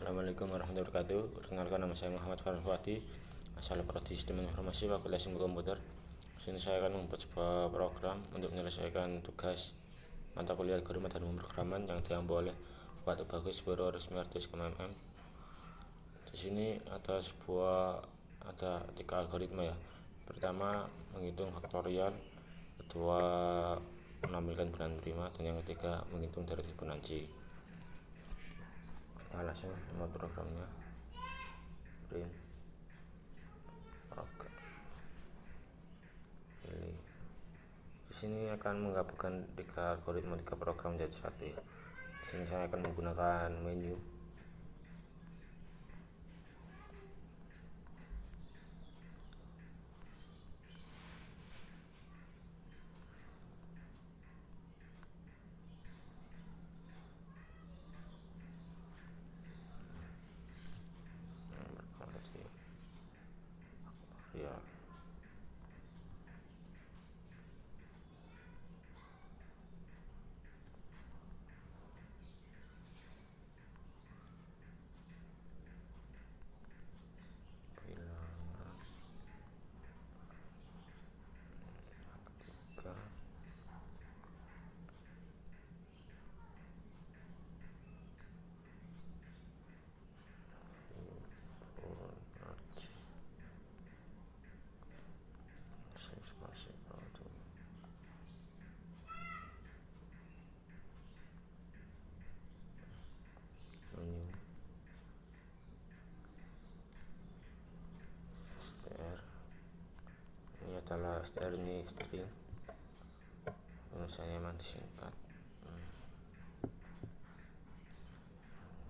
Assalamualaikum warahmatullahi wabarakatuh. Perkenalkan, nama saya Muhammad Farfati, asal Prodi Sistem Informasi Fakultas Ilmu Komputer. Di sini saya akan membuat sebuah program untuk menyelesaikan tugas mata kuliah algoritma dan pemrograman yang diampu oleh Bapak Tubagus Boro Resmi Artis KMM. Di sini ada 3 algoritma ya. Pertama, menghitung faktorial, kedua menampilkan bulan prima, dan yang ketiga menghitung dari Fibonacci. Langsung nama programnya print program. Pilih. Di sini akan menggabungkan 3 algoritma 3 program menjadi satu ya. Di sini saya akan menggunakan menu. Ya. Ini adalah str, ini string, tulisannya masih singkat.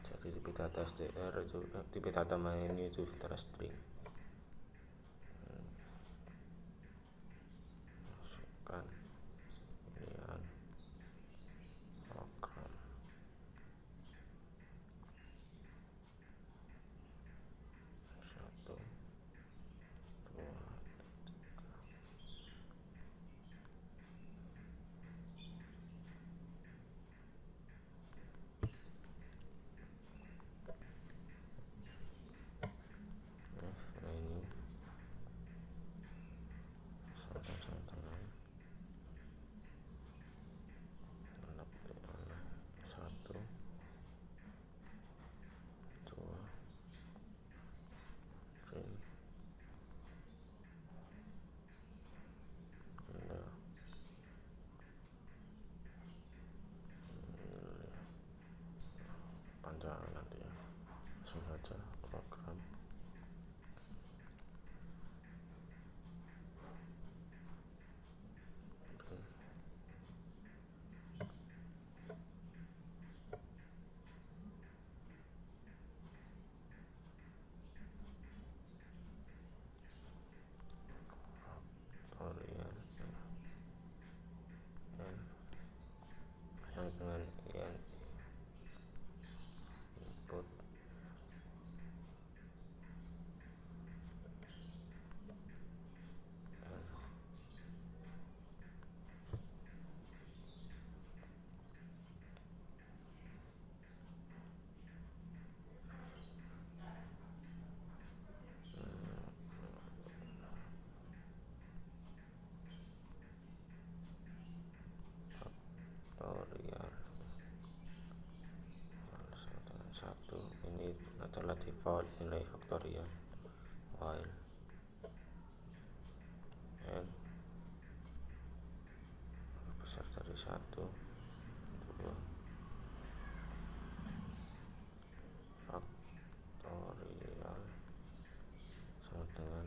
Jadi tipe data str itu tipe data main itu adalah string. Masukkan pilihan program. Satu, dua, ini satu, dua, print, panjangan nanti ya. Langsung saja program. Yang dengan input faktorial. Satu, ini adalah default nilai faktorial while n besar dari 1, 2, faktorial sama dengan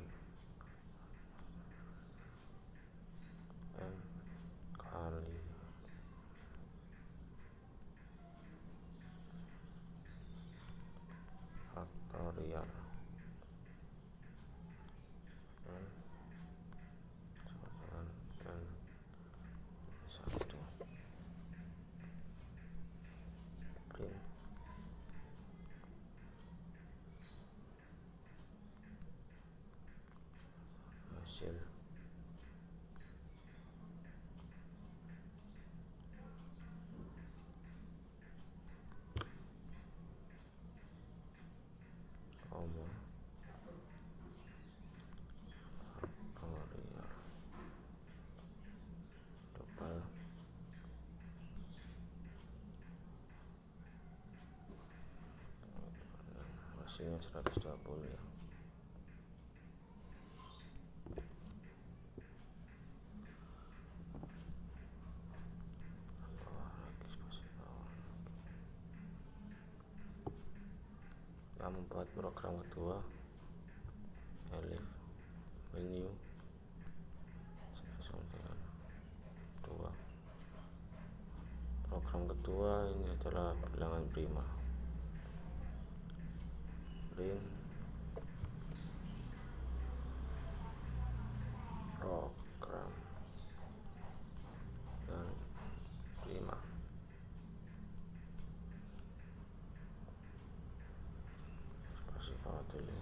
n kali faktorial n sama dengan n 1. Print hasil. utama faktorial double hasilnya 120 ya. Kita membuat program kedua, elif menu 2. Program kedua ini adalah bilangan prima. Print program dan prima. Spasi bawah dulu.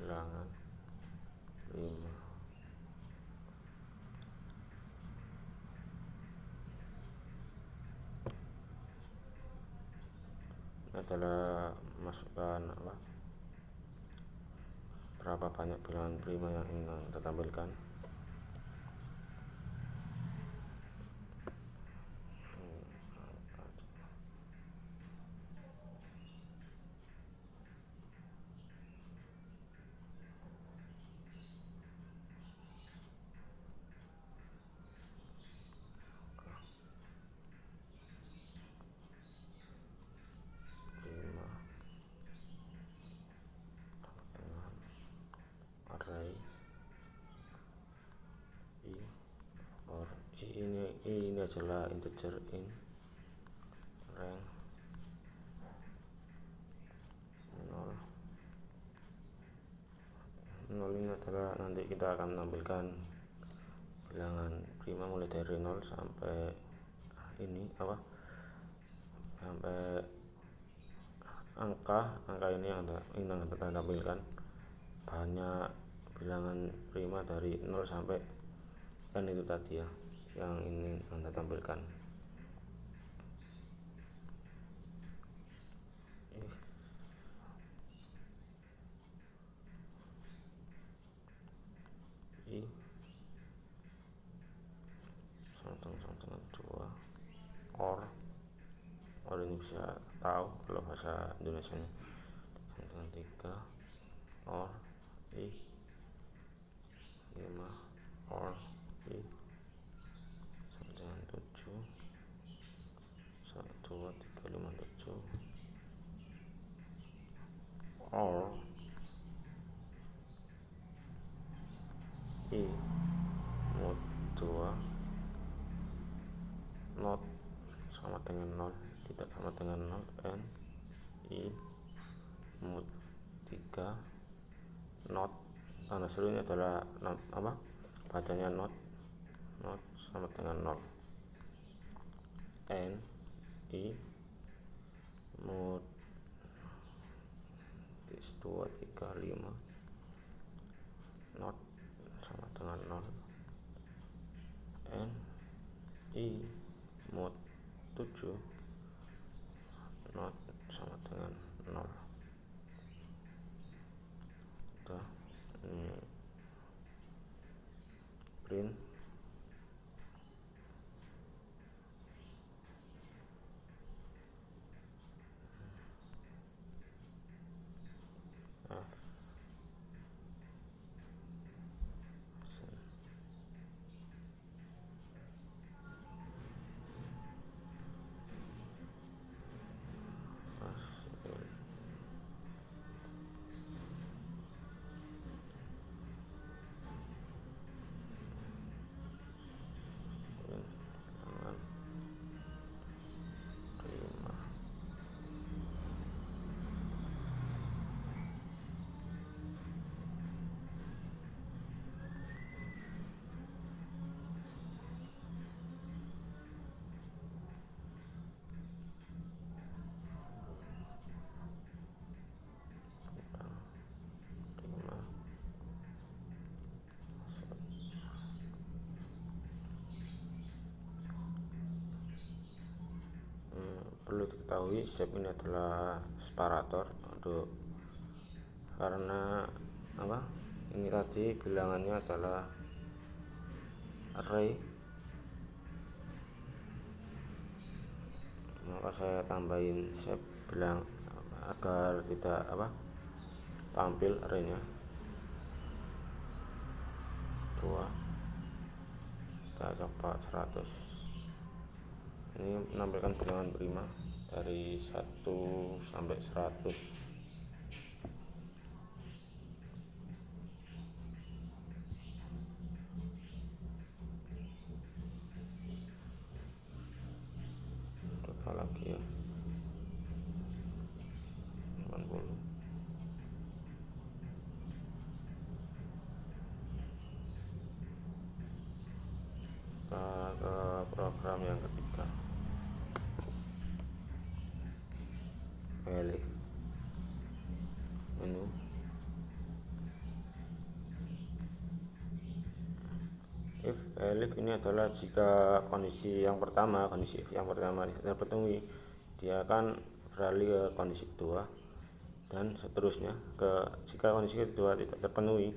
Bilangan 5. Ini adalah masukkan berapa banyak bilangan prima yang ingin kita tampilkan. Ini adalah integer in rank 0. 0 ini adalah nanti kita akan menampilkan bilangan prima mulai dari 0 sampai ini sampai angka ini yang kita tampilkan. Banyak bilangan prima dari 0 sampai n itu tadi ya, yang ini Anda tampilkan. If sama dengan 2 or ini bisa tahu kalau bahasa Indonesia nya sama dengan 3 or i 5 or i sama dengan 7 1 2 3 5 7 or i mod 2 not sama dengan 0 tidak sama dengan 0 and i mod 3 not tanda seru ini adalah bacanya not sama dengan 0 and i mod 2 3 5 not sama dengan 0 and i mod 7 not sama dengan 0. print. Perlu diketahui step ini adalah separator untuk karena apa, ini tadi bilangannya adalah array, maka saya tambahin step bilang agar tidak apa tampil arraynya 2, kita coba 100. Ini menampilkan bilangan prima dari 1 sampai 100. Coba lagi ya, 90. Kita ke program yang ketiga, elif menu. If elif ini adalah jika kondisi yang pertama, kondisi if yang pertama terpenuhi, dia akan beralih ke kondisi kedua, dan seterusnya jika kondisi kedua tidak terpenuhi,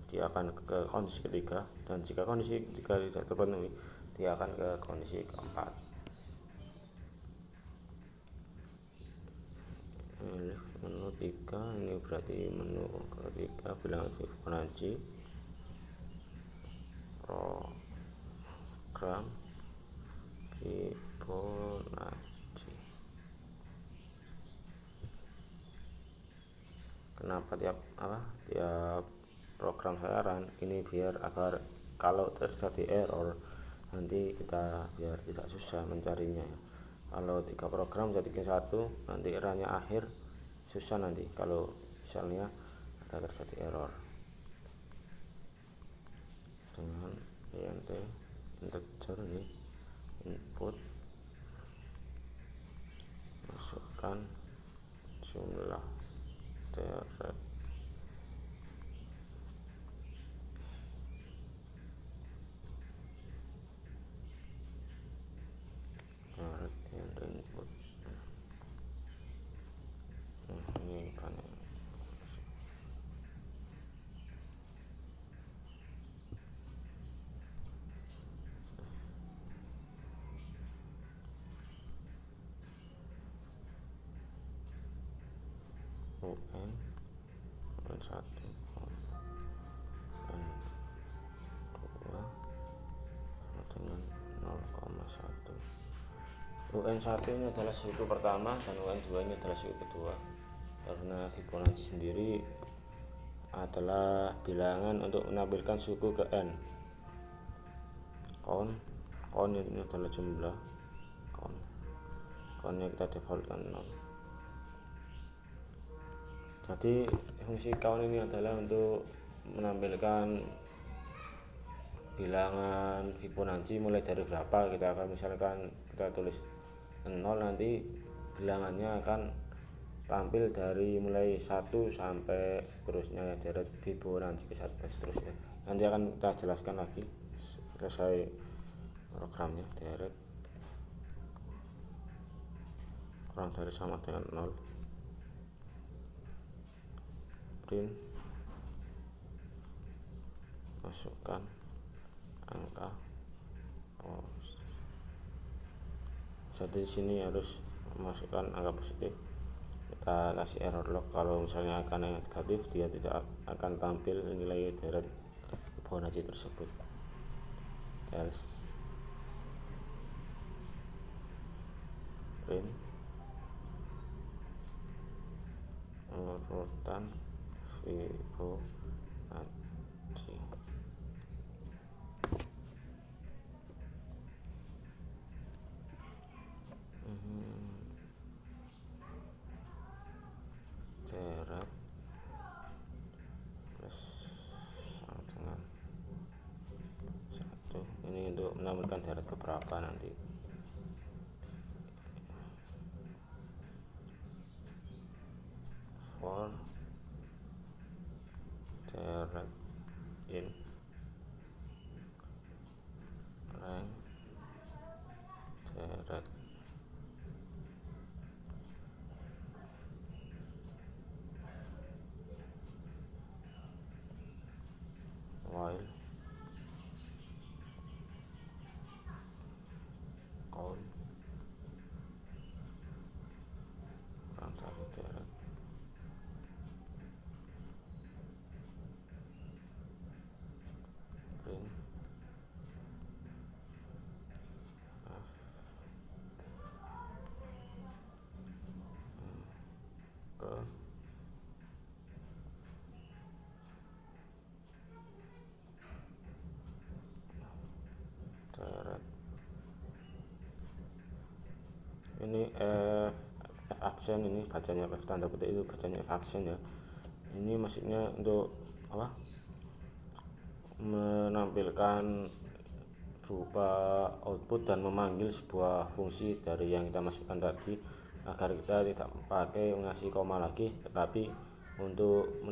dia akan ke kondisi ketiga, dan jika kondisi ketiga tidak terpenuhi, dia akan ke kondisi keempat. Menu 3 ini berarti menu ketiga, bilangan Fibonacci, program Fibonacci. Kenapa tiap program saya run ini, biar agar kalau terjadi error nanti kita biar tidak susah mencarinya. Kalau 3 program jadikan 1, nanti errornya akhir susah nanti kalau misalnya ada terjadi error. Dengan int integer ini input, masukkan jumlah deret yang input. Ini kan UN 1 UN 2 dengan 0,1. UN1 ini adalah suku pertama dan UN2 ini adalah suku kedua, karena Fibonacci sendiri adalah bilangan untuk menampilkan suku ke n. Count ini adalah jumlah, countnya kita defaultkan 0. Jadi fungsi count ini adalah untuk menampilkan bilangan Fibonacci mulai dari berapa. Kita akan misalkan kita tulis 0, nanti bilangannya akan tampil dari mulai 1 sampai seterusnya, deret Fibonacci ke 1 seterusnya. Nanti akan kita jelaskan lagi selesai programnya. Deret kurang dari sama dengan 0, print, masukkan angka positif. Jadi di sini harus memasukkan angka positif. Kita kasih error log kalau misalnya angka negatif, dia tidak akan tampil nilai deret Fibonacci tersebut. Else print urutan Fibonacci. Deret plus sama dengan 1. Ini untuk menampilkan deret keberapa nanti. For deret in rank deret while count dari deret print ke deret. Ini F action, ini bacanya F tanda petik itu bacanya F action ya. Ini maksudnya untuk apa? Menampilkan berupa output dan memanggil sebuah fungsi dari yang kita masukkan tadi, agar kita tidak pakai ngasih koma lagi, tetapi untuk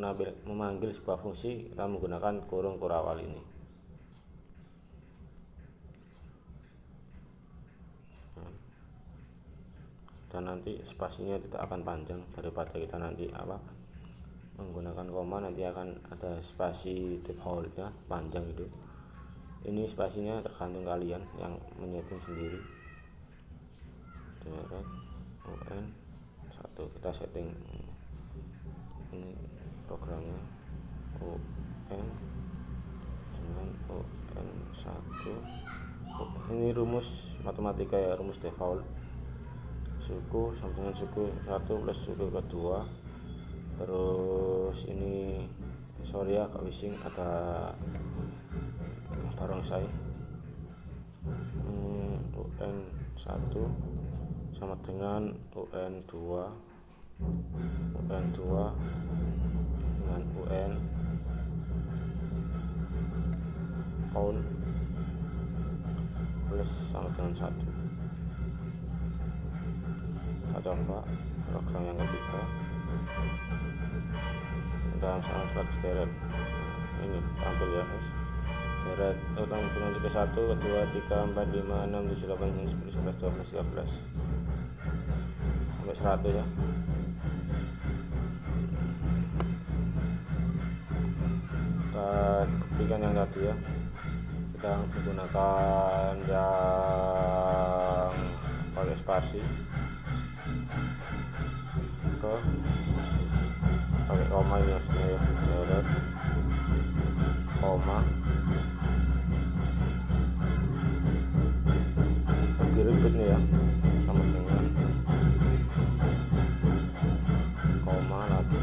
memanggil sebuah fungsi kita menggunakan kurung kurawal ini. Dan nanti spasinya tidak akan panjang daripada kita nanti menggunakan koma, nanti akan ada spasi defaultnya panjang itu. Ini spasinya tergantung kalian yang menyeting sendiri. Deret UN 1 kita setting ini programnya UN dengan UN 1. Ini rumus matematika ya, rumus default. Suku sama dengan suku 1 plus suku kedua. Terus ini sorry ya Kak Wising, ada barongsai. UN 1 sama dengan UN 2 dengan UN count plus sama dengan 1. Kita coba program yang ketiga dalam sama 100 deret. Ini tampil ya guys, deret utang Fibonacci ke 1, kedua, 3, 4, 5, 6, 7, 8, 9, 10, 11, 12, 13 sampai 100 ya. Kita buktikan yang tadi ya, kita menggunakan yang pakai spasi ke pakai koma ini maksudnya ya, deret koma. Lebih ribet nih ya, sama dengan koma lagi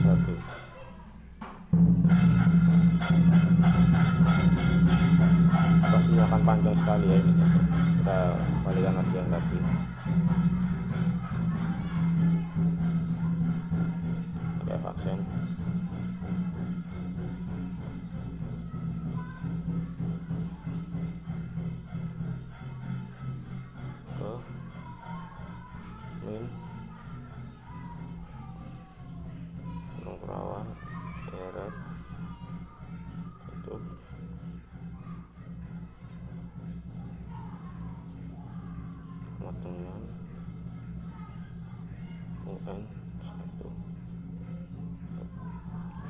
nanti pastinya akan panjang sekali ya ini. Kita balikan lagi yang tadi. Oke, vaksin. Ke min dengan UN 1.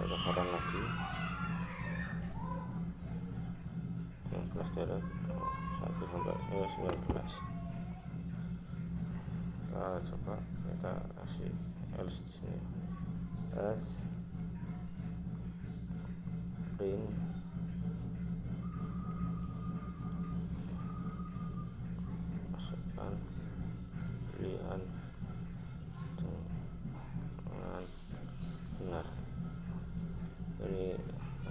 Ada hafal lagi yang kelas darat 1 sampai 19. Kita coba kita kasih else di sini. S print masukkan pilihan dengan benar. Ini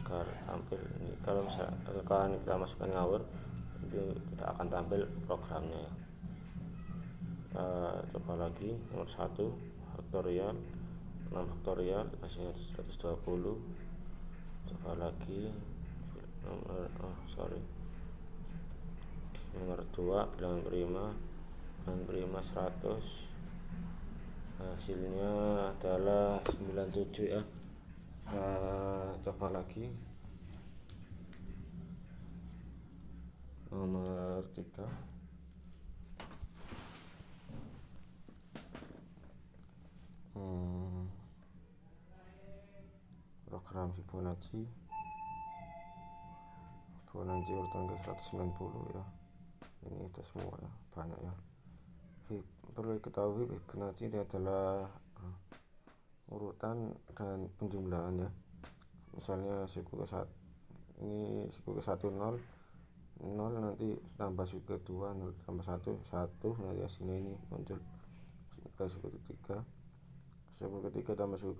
agar tampil ini, kalau misalkan kita masukkan ngawur itu tidak akan tampil programnya ya. Kita coba lagi nomor 1 faktorial 6 faktorial hasilnya 120. Coba lagi nomor nomor 2 bilangan prima 100, hasilnya adalah 97 ya. Coba lagi nomor 3 program Fibonacci urutan ke 190 ya. Ini itu semua ya, banyak ya. Perlu diketahui Fibonacci ini adalah urutan dan penjumlahan ya. Misalnya suku ke 1 ini suku ke 1 0 nanti tambah suku ke 2 0 tambah 1 1 nanti hasilnya ini muncul. Suku ketiga tambah suku ke